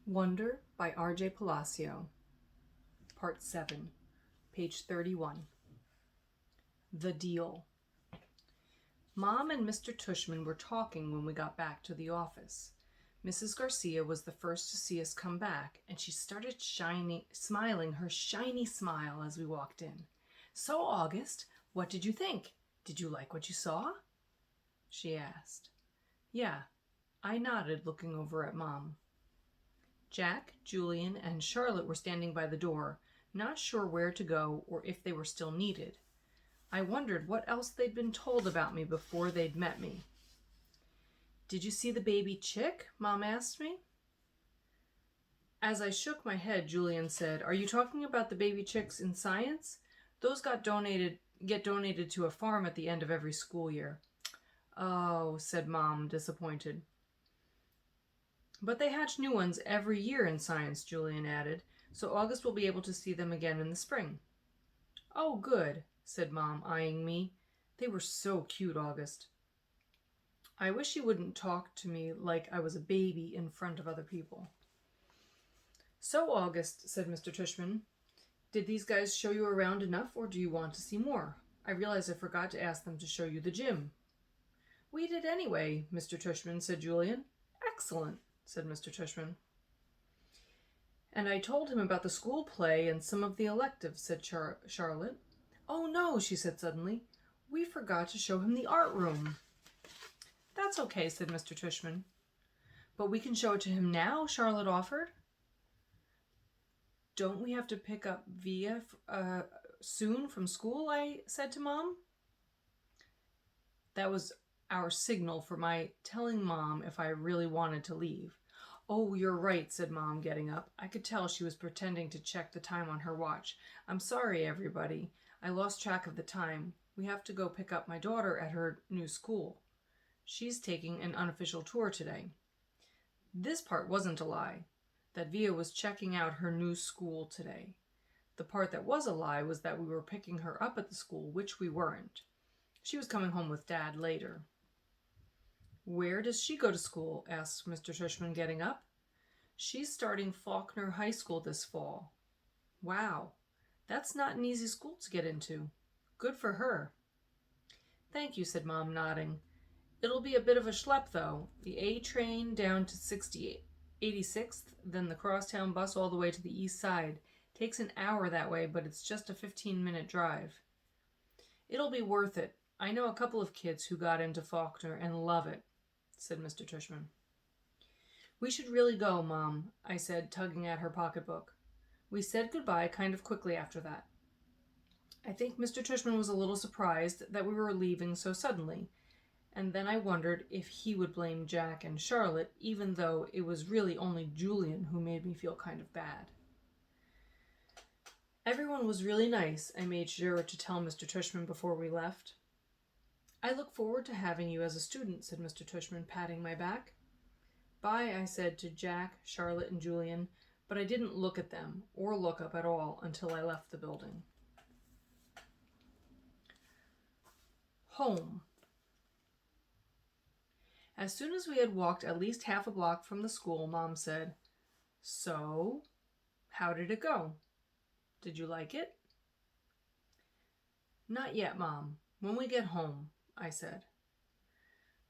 Wonder by R.J. Palacio, Part 7, page 31. The Deal. Mom and Mr. Tushman were talking when we got back to the office. Mrs. Garcia was the first to see us come back, and she started smiling her shiny smile as we walked in. "So, August, what did you think? Did you like what you saw?" she asked. "Yeah," I nodded, looking over at Mom. Jack, Julian, and Charlotte were standing by the door, not sure where to go or if they were still needed. I wondered what else they'd been told about me before they'd met me. "Did you see the baby chick?" Mom asked me. As I shook my head, Julian said, "Are you talking about the baby chicks in science? Those get donated to a farm at the end of every school year." "Oh," said Mom, disappointed. "But they hatch new ones every year in science," Julian added, "so August will be able to see them again in the spring." "Oh, good," said Mom, eyeing me. "They were so cute, August." I wish she wouldn't talk to me like I was a baby in front of other people. "So, August," said Mr. Tushman, "did these guys show you around enough, or do you want to see more? I realize I forgot to ask them to show you the gym." "We did anyway, Mr. Tushman," said Julian. "Excellent," said Mr. Tushman. "And I told him about the school play and some of the electives," said Charlotte. "Oh no," she said suddenly, "we forgot to show him the art room." "That's okay," said Mr. Tushman. "But we can show it to him now," Charlotte offered. "Don't we have to pick up Via soon from school?" I said to Mom. That was our signal for my telling Mom if I really wanted to leave. "Oh, you're right," said Mom, getting up. I could tell she was pretending to check the time on her watch. "I'm sorry, everybody. I lost track of the time. We have to go pick up my daughter at her new school. She's taking an unofficial tour today." This part wasn't a lie, that Via was checking out her new school today. The part that was a lie was that we were picking her up at the school, which we weren't. She was coming home with Dad later. "Where does she go to school?" asked Mr. Tushman, getting up. "She's starting Faulkner High School this fall." "Wow, that's not an easy school to get into. Good for her." "Thank you," said Mom, nodding. "It'll be a bit of a schlep, though. The A train down to 86th, then the crosstown bus all the way to the east side. Takes an hour that way, but it's just a 15-minute drive." "It'll be worth it. I know a couple of kids who got into Faulkner and love it," said Mr. Tushman. "We should really go, Mom," I said, tugging at her pocketbook. We said goodbye kind of quickly after that. I think Mr. Tushman was a little surprised that we were leaving so suddenly, and then I wondered if he would blame Jack and Charlotte, even though it was really only Julian who made me feel kind of bad. Everyone was really nice, I made sure to tell Mr. Tushman before we left. "I look forward to having you as a student," said Mr. Tushman, patting my back. "Bye," I said to Jack, Charlotte, and Julian, but I didn't look at them or look up at all until I left the building. Home. As soon as we had walked at least half a block from the school, Mom said, "So, how did it go? Did you like it?" "Not yet, Mom. When we get home," I said.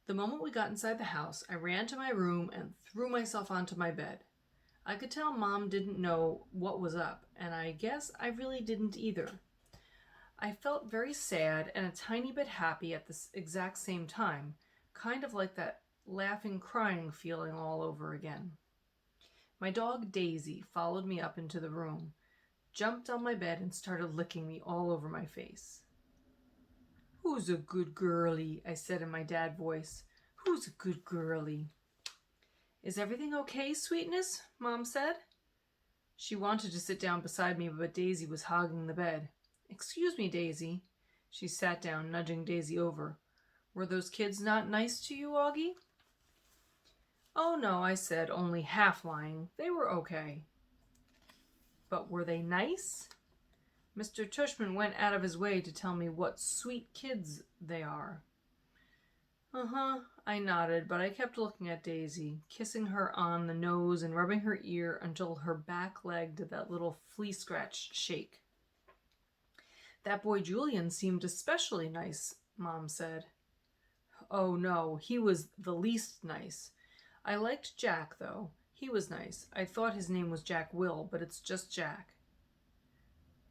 The moment we got inside the house, I ran to my room and threw myself onto my bed. I could tell Mom didn't know what was up, and I guess I really didn't either. I felt very sad and a tiny bit happy at the exact same time, kind of like that laughing, crying feeling all over again. My dog Daisy followed me up into the room, jumped on my bed, and started licking me all over my face. "Who's a good girlie?" I said in my dad voice. "Who's a good girlie?" "Is everything okay, sweetness?" Mom said. She wanted to sit down beside me, but Daisy was hogging the bed. "Excuse me, Daisy." She sat down, nudging Daisy over. "Were those kids not nice to you, Augie?" "Oh no," I said, only half lying. "They were okay." "But were they nice?" Mr. Tushman went out of his way to tell me what sweet kids they are. Uh-huh, I nodded, but I kept looking at Daisy, kissing her on the nose and rubbing her ear until her back leg did that little flea scratch shake. That boy Julian seemed especially nice, Mom said. Oh no, he was the least nice. I liked Jack, though. He was nice. I thought his name was Jack Will, but it's just Jack.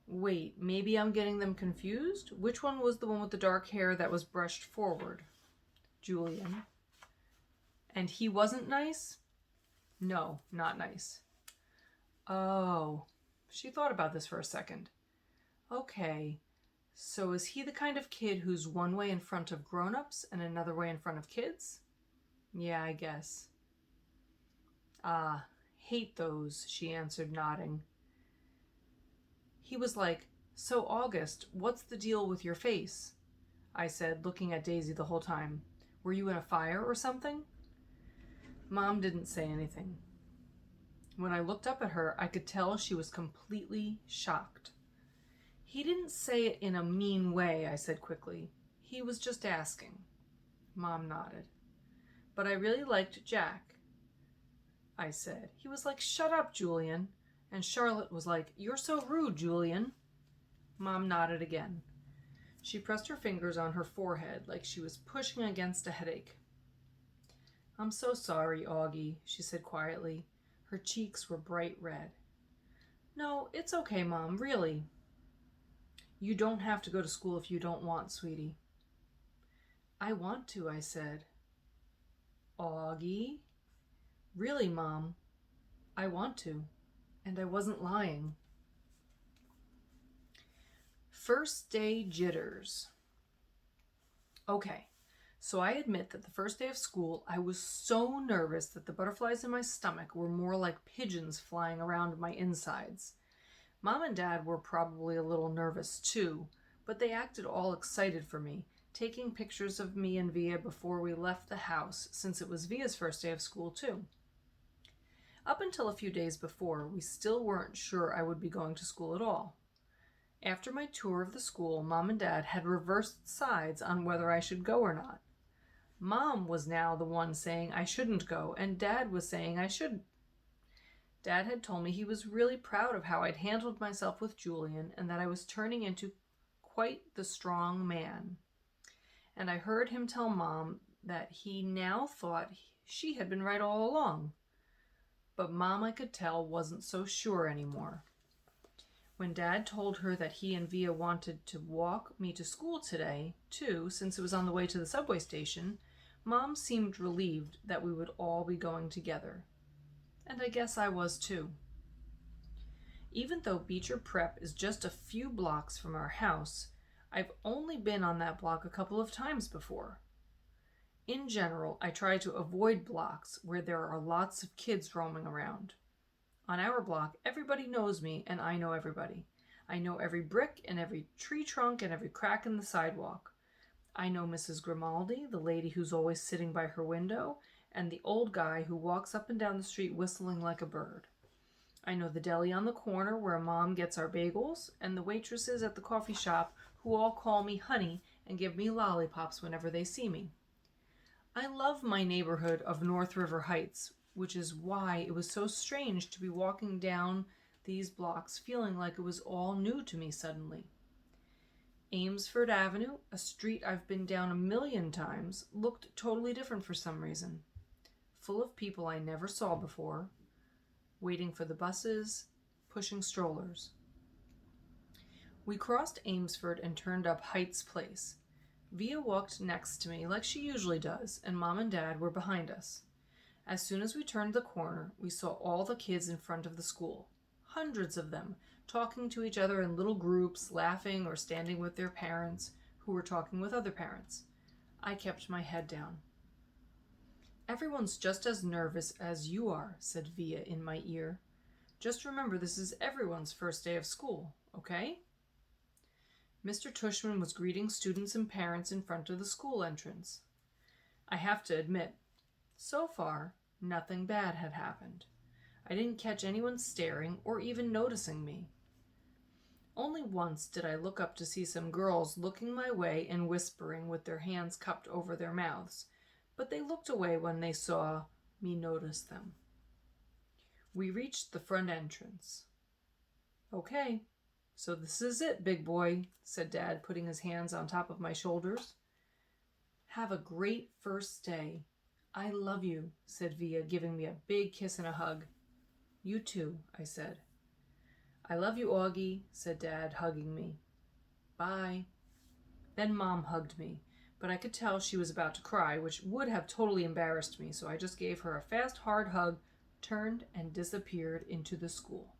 Wait, maybe I'm getting them confused? Which one was the one with the dark hair that was brushed forward? Julian. And he wasn't nice? No, not nice. Oh. She thought about this for a second. Okay. So is he the kind of kid who's one way in front of grown-ups and another way in front of kids? Yeah, I guess. Ah, hate those, she answered, nodding. He was like, So, August, what's the deal with your face? I said, looking at Daisy the whole time. Were you in a fire or something? Mom didn't say anything. When I looked up at her, I could tell she was completely shocked. He didn't say it in a mean way, I said quickly. He was just asking. Mom nodded. But I really liked Jack, I said. He was like, Shut up, Julian. And Charlotte was like, You're so rude, Julian. Mom nodded again. She pressed her fingers on her forehead like she was pushing against a headache. I'm so sorry, Augie, she said quietly. Her cheeks were bright red. No, it's okay, Mom, really. You don't have to go to school if you don't want, sweetie. I want to, I said. Augie? Really, Mom, I want to. And I wasn't lying. First day jitters. Okay, so I admit that the first day of school, I was so nervous that the butterflies in my stomach were more like pigeons flying around my insides. Mom and Dad were probably a little nervous too, but they acted all excited for me, taking pictures of me and Via before we left the house, since it was Via's first day of school too. Up until a few days before, we still weren't sure I would be going to school at all. After my tour of the school, Mom and Dad had reversed sides on whether I should go or not. Mom was now the one saying I shouldn't go, and Dad was saying I should. Dad had told me he was really proud of how I'd handled myself with Julian and that I was turning into quite the strong man. And I heard him tell Mom that he now thought she had been right all along. But Mom, I could tell, wasn't so sure anymore. When Dad told her that he and Via wanted to walk me to school today, too, since it was on the way to the subway station, Mom seemed relieved that we would all be going together. And I guess I was too. Even though Beecher Prep is just a few blocks from our house, I've only been on that block a couple of times before. In general, I try to avoid blocks where there are lots of kids roaming around. On our block, everybody knows me, and I know everybody. I know every brick and every tree trunk and every crack in the sidewalk. I know Mrs. Grimaldi, the lady who's always sitting by her window, and the old guy who walks up and down the street whistling like a bird. I know the deli on the corner where Mom gets our bagels, and the waitresses at the coffee shop who all call me honey and give me lollipops whenever they see me. I love my neighborhood of North River Heights, which is why it was so strange to be walking down these blocks feeling like it was all new to me suddenly. Amesford Avenue, a street I've been down a million times, looked totally different for some reason. Full of people I never saw before, waiting for the buses, pushing strollers. We crossed Amesford and turned up Heights Place. Via walked next to me like she usually does, and Mom and Dad were behind us. As soon as we turned the corner, we saw all the kids in front of the school, hundreds of them, talking to each other in little groups, laughing or standing with their parents, who were talking with other parents. I kept my head down. Everyone's just as nervous as you are, said Via in my ear. Just remember this is everyone's first day of school, okay? Mr. Tushman was greeting students and parents in front of the school entrance. I have to admit, so far, nothing bad had happened. I didn't catch anyone staring or even noticing me. Only once did I look up to see some girls looking my way and whispering with their hands cupped over their mouths, but they looked away when they saw me notice them. We reached the front entrance. "Okay, so this is it, big boy," said Dad, putting his hands on top of my shoulders. "Have a great first day. I love you," said Via, giving me a big kiss and a hug. "You too," I said. "I love you, Augie," said Dad, hugging me. "Bye." Then Mom hugged me, but I could tell she was about to cry, which would have totally embarrassed me, so I just gave her a fast, hard hug, turned, and disappeared into the school.